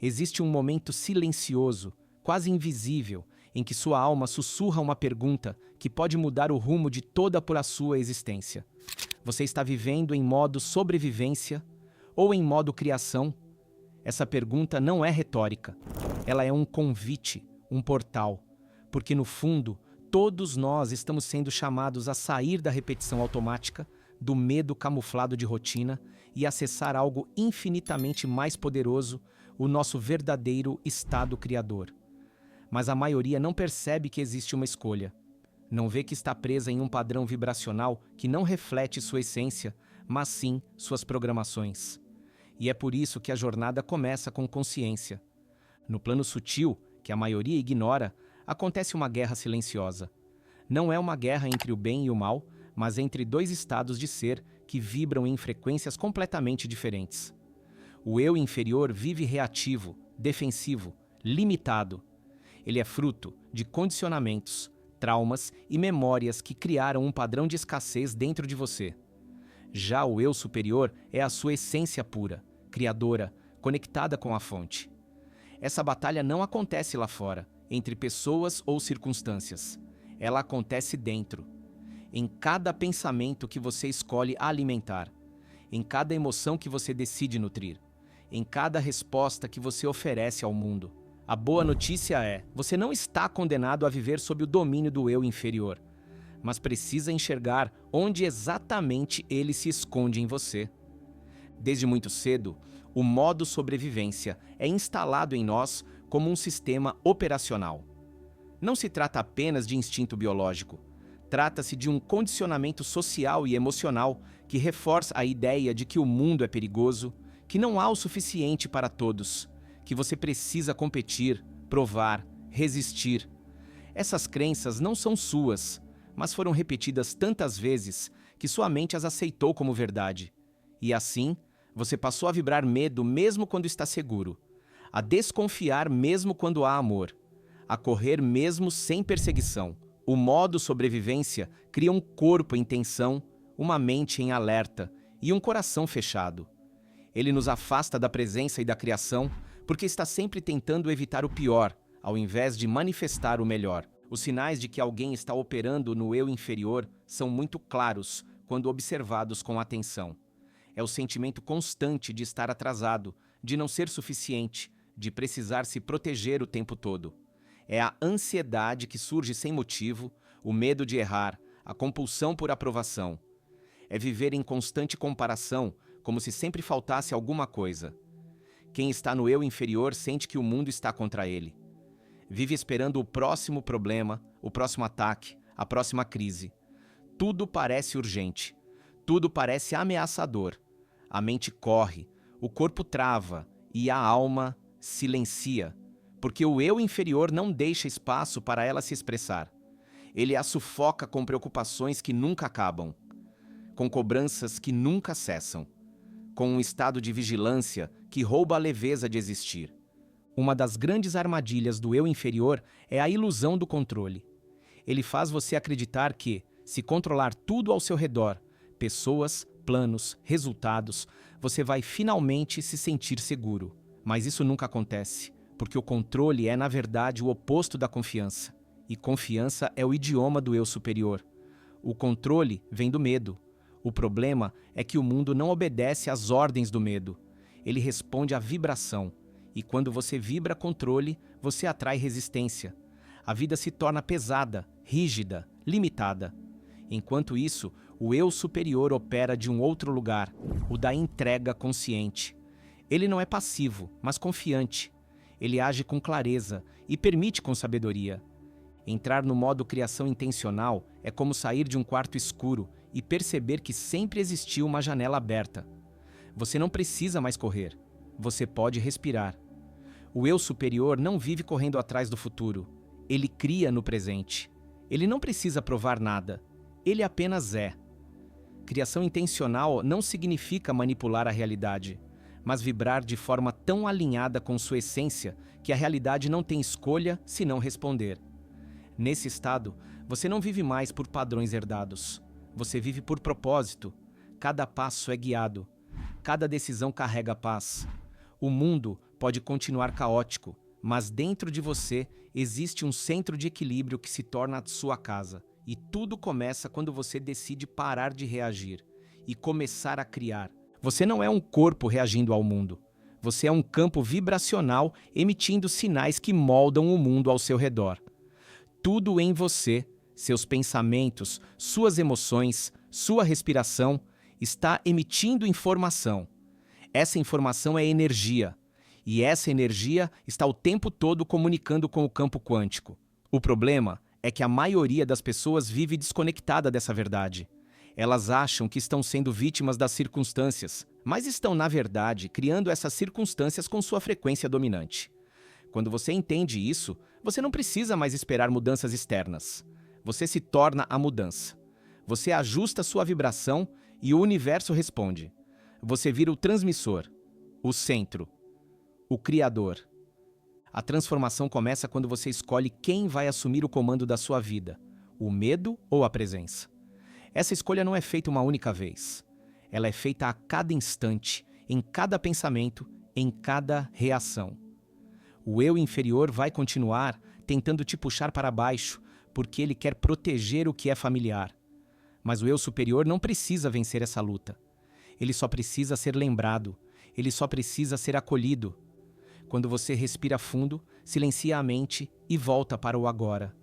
Existe um momento silencioso, quase invisível, em que sua alma sussurra uma pergunta que pode mudar o rumo de toda a sua existência. Você está vivendo em modo sobrevivência ou em modo criação? Essa pergunta não é retórica. Ela é um convite, um portal, porque no fundo, todos nós estamos sendo chamados a sair da repetição automática, do medo camuflado de rotina e acessar algo infinitamente mais poderoso, o nosso verdadeiro estado criador. Mas a maioria não percebe que existe uma escolha. Não vê que está presa em um padrão vibracional que não reflete sua essência, mas sim suas programações. E é por isso que a jornada começa com consciência. No plano sutil, que a maioria ignora, acontece uma guerra silenciosa. Não é uma guerra entre o bem e o mal, mas entre dois estados de ser que vibram em frequências completamente diferentes. O eu inferior vive reativo, defensivo, limitado. Ele é fruto de condicionamentos, traumas e memórias que criaram um padrão de escassez dentro de você. Já o eu superior é a sua essência pura, criadora, conectada com a fonte. Essa batalha não acontece lá fora, entre pessoas ou circunstâncias. Ela acontece dentro. Em cada pensamento que você escolhe alimentar, em cada emoção que você decide nutrir, em cada resposta que você oferece ao mundo. A boa notícia é, você não está condenado a viver sob o domínio do eu inferior, mas precisa enxergar onde exatamente ele se esconde em você. Desde muito cedo, o modo sobrevivência é instalado em nós como um sistema operacional. Não se trata apenas de instinto biológico. Trata-se de um condicionamento social e emocional que reforça a ideia de que o mundo é perigoso, que não há o suficiente para todos, que você precisa competir, provar, resistir. Essas crenças não são suas, mas foram repetidas tantas vezes que sua mente as aceitou como verdade. E assim, você passou a vibrar medo mesmo quando está seguro, a desconfiar mesmo quando há amor, a correr mesmo sem perseguição. O modo sobrevivência cria um corpo em tensão, uma mente em alerta e um coração fechado. Ele nos afasta da presença e da criação porque está sempre tentando evitar o pior, ao invés de manifestar o melhor. Os sinais de que alguém está operando no eu inferior são muito claros quando observados com atenção. É o sentimento constante de estar atrasado, de não ser suficiente, de precisar se proteger o tempo todo. É a ansiedade que surge sem motivo, o medo de errar, a compulsão por aprovação. É viver em constante comparação, como se sempre faltasse alguma coisa. Quem está no eu inferior sente que o mundo está contra ele. Vive esperando o próximo problema, o próximo ataque, a próxima crise. Tudo parece urgente. Tudo parece ameaçador. A mente corre, o corpo trava e a alma silencia, porque o eu inferior não deixa espaço para ela se expressar. Ele a sufoca com preocupações que nunca acabam, com cobranças que nunca cessam, com um estado de vigilância que rouba a leveza de existir. Uma das grandes armadilhas do eu inferior é a ilusão do controle. Ele faz você acreditar que, se controlar tudo ao seu redor, pessoas, planos, resultados, você vai finalmente se sentir seguro. Mas isso nunca acontece, porque o controle é, na verdade, o oposto da confiança. E confiança é o idioma do eu superior. O controle vem do medo. O problema é que o mundo não obedece às ordens do medo. Ele responde à vibração. E quando você vibra controle, você atrai resistência. A vida se torna pesada, rígida, limitada. Enquanto isso, o eu superior opera de um outro lugar, o da entrega consciente. Ele não é passivo, mas confiante. Ele age com clareza e permite com sabedoria. Entrar no modo criação intencional é como sair de um quarto escuro e perceber que sempre existiu uma janela aberta. Você não precisa mais correr. Você pode respirar. O eu superior não vive correndo atrás do futuro. Ele cria no presente. Ele não precisa provar nada. Ele apenas é. Criação intencional não significa manipular a realidade, mas vibrar de forma tão alinhada com sua essência que a realidade não tem escolha senão responder. Nesse estado, você não vive mais por padrões herdados. Você vive por propósito. Cada passo é guiado. Cada decisão carrega paz. O mundo pode continuar caótico, mas dentro de você existe um centro de equilíbrio que se torna a sua casa. E tudo começa quando você decide parar de reagir e começar a criar. Você não é um corpo reagindo ao mundo. Você é um campo vibracional emitindo sinais que moldam o mundo ao seu redor. Tudo em você, seus pensamentos, suas emoções, sua respiração, está emitindo informação. Essa informação é energia. E essa energia está o tempo todo comunicando com o campo quântico. O problema é que a maioria das pessoas vive desconectada dessa verdade. Elas acham que estão sendo vítimas das circunstâncias, mas estão, na verdade, criando essas circunstâncias com sua frequência dominante. Quando você entende isso, você não precisa mais esperar mudanças externas. Você se torna a mudança. Você ajusta sua vibração e o universo responde. Você vira o transmissor, o centro, o criador. A transformação começa quando você escolhe quem vai assumir o comando da sua vida, o medo ou a presença. Essa escolha não é feita uma única vez. Ela é feita a cada instante, em cada pensamento, em cada reação. O eu inferior vai continuar tentando te puxar para baixo, porque ele quer proteger o que é familiar. Mas o eu superior não precisa vencer essa luta. Ele só precisa ser lembrado. Ele só precisa ser acolhido. Quando você respira fundo, silencia a mente e volta para o agora.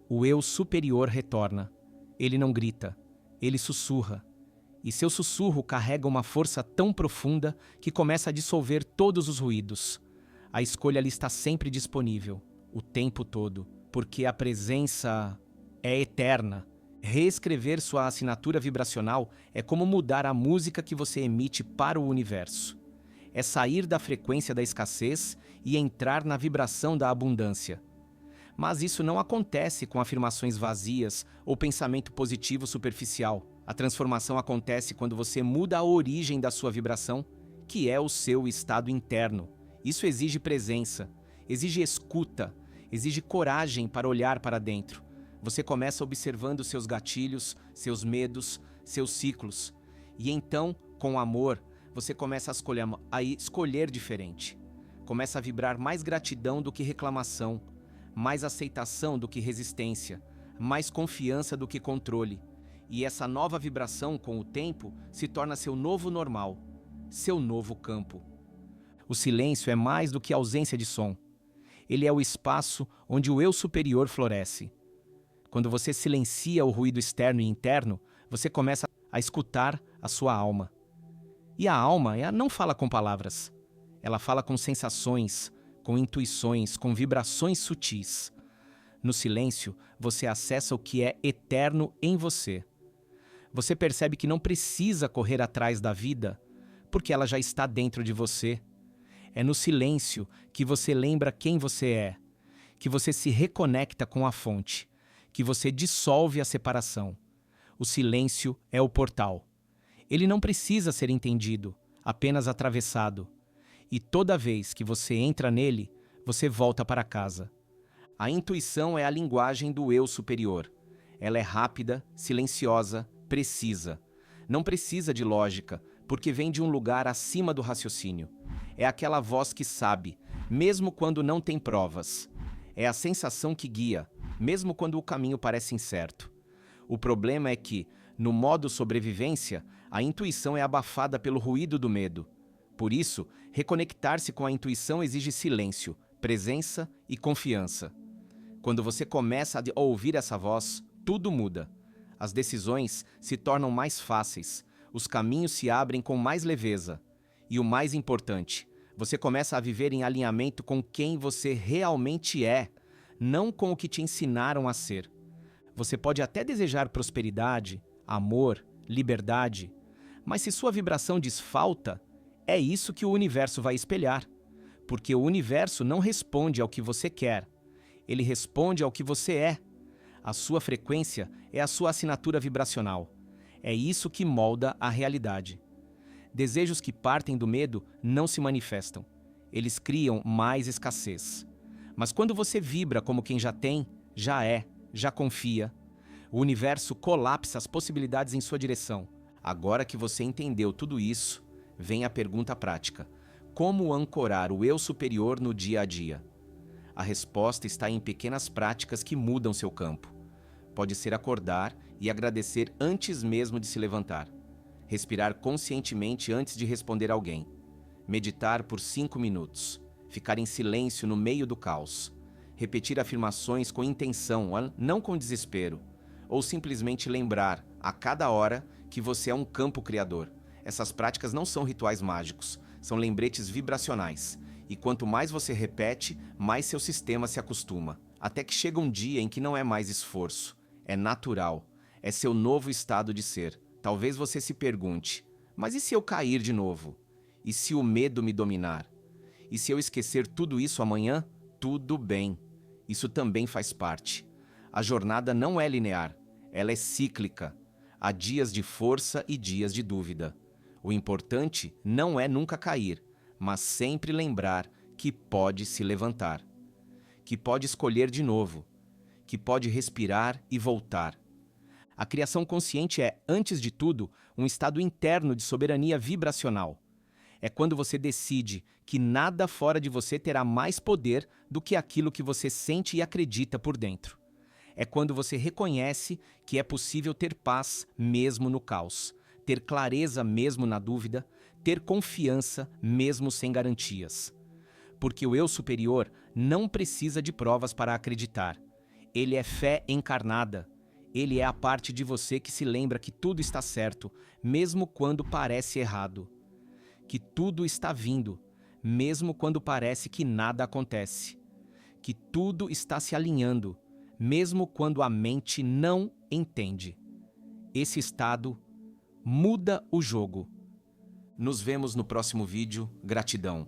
O eu superior retorna. Ele não grita, ele sussurra. E seu sussurro carrega uma força tão profunda que começa a dissolver todos os ruídos. A escolha ali está sempre disponível, o tempo todo, porque a presença é eterna. Reescrever sua assinatura vibracional é como mudar a música que você emite para o universo. É sair da frequência da escassez e entrar na vibração da abundância. Mas isso não acontece com afirmações vazias ou pensamento positivo superficial. A transformação acontece quando você muda a origem da sua vibração, que é o seu estado interno. Isso exige presença, exige escuta, exige coragem para olhar para dentro. Você começa observando seus gatilhos, seus medos, seus ciclos. E então, com amor, você começa a escolher diferente. Começa a vibrar mais gratidão do que reclamação, mais aceitação do que resistência, mais confiança do que controle. E essa nova vibração, com o tempo, se torna seu novo normal, seu novo campo. O silêncio é mais do que ausência de som. Ele é o espaço onde o eu superior floresce. Quando você silencia o ruído externo e interno, você começa a escutar a sua alma. E a alma não fala com palavras. Ela fala com sensações, com intuições, com vibrações sutis. No silêncio, você acessa o que é eterno em você. Você percebe que não precisa correr atrás da vida, porque ela já está dentro de você. É no silêncio que você lembra quem você é, que você se reconecta com a fonte, que você dissolve a separação. O silêncio é o portal. Ele não precisa ser entendido, apenas atravessado. E toda vez que você entra nele, você volta para casa. A intuição é a linguagem do eu superior. Ela é rápida, silenciosa, precisa. Não precisa de lógica, porque vem de um lugar acima do raciocínio. É aquela voz que sabe, mesmo quando não tem provas. É a sensação que guia, mesmo quando o caminho parece incerto. O problema é que, no modo sobrevivência, a intuição é abafada pelo ruído do medo. Por isso, reconectar-se com a intuição exige silêncio, presença e confiança. Quando você começa a ouvir essa voz, tudo muda. As decisões se tornam mais fáceis, os caminhos se abrem com mais leveza. E o mais importante, você começa a viver em alinhamento com quem você realmente é, não com o que te ensinaram a ser. Você pode até desejar prosperidade, amor, liberdade, mas se sua vibração diz falta, é isso que o universo vai espelhar. Porque o universo não responde ao que você quer, ele responde ao que você é. A sua frequência é a sua assinatura vibracional. É isso que molda a realidade. Desejos que partem do medo não se manifestam. Eles criam mais escassez. Mas quando você vibra como quem já tem, já é, já confia, o universo colapsa as possibilidades em sua direção. Agora que você entendeu tudo isso, vem a pergunta prática. Como ancorar o eu superior no dia a dia? A resposta está em pequenas práticas que mudam seu campo. Pode ser acordar e agradecer antes mesmo de se levantar. Respirar conscientemente antes de responder alguém. Meditar por 5 minutos. Ficar em silêncio no meio do caos. Repetir afirmações com intenção, não com desespero. Ou simplesmente lembrar, a cada hora, que você é um campo criador. Essas práticas não são rituais mágicos, são lembretes vibracionais. E quanto mais você repete, mais seu sistema se acostuma. Até que chega um dia em que não é mais esforço. É natural. É seu novo estado de ser. Talvez você se pergunte, mas e se eu cair de novo? E se o medo me dominar? E se eu esquecer tudo isso amanhã? Tudo bem. Isso também faz parte. A jornada não é linear. Ela é cíclica. Há dias de força e dias de dúvida. O importante não é nunca cair, mas sempre lembrar que pode se levantar, que pode escolher de novo, que pode respirar e voltar. A criação consciente é, antes de tudo, um estado interno de soberania vibracional. É quando você decide que nada fora de você terá mais poder do que aquilo que você sente e acredita por dentro. É quando você reconhece que é possível ter paz mesmo no caos, ter clareza mesmo na dúvida, ter confiança mesmo sem garantias. Porque o eu superior não precisa de provas para acreditar. Ele é fé encarnada. Ele é a parte de você que se lembra que tudo está certo, mesmo quando parece errado. Que tudo está vindo, mesmo quando parece que nada acontece. Que tudo está se alinhando, mesmo quando a mente não entende. Esse estado muda o jogo. Nos vemos no próximo vídeo. Gratidão.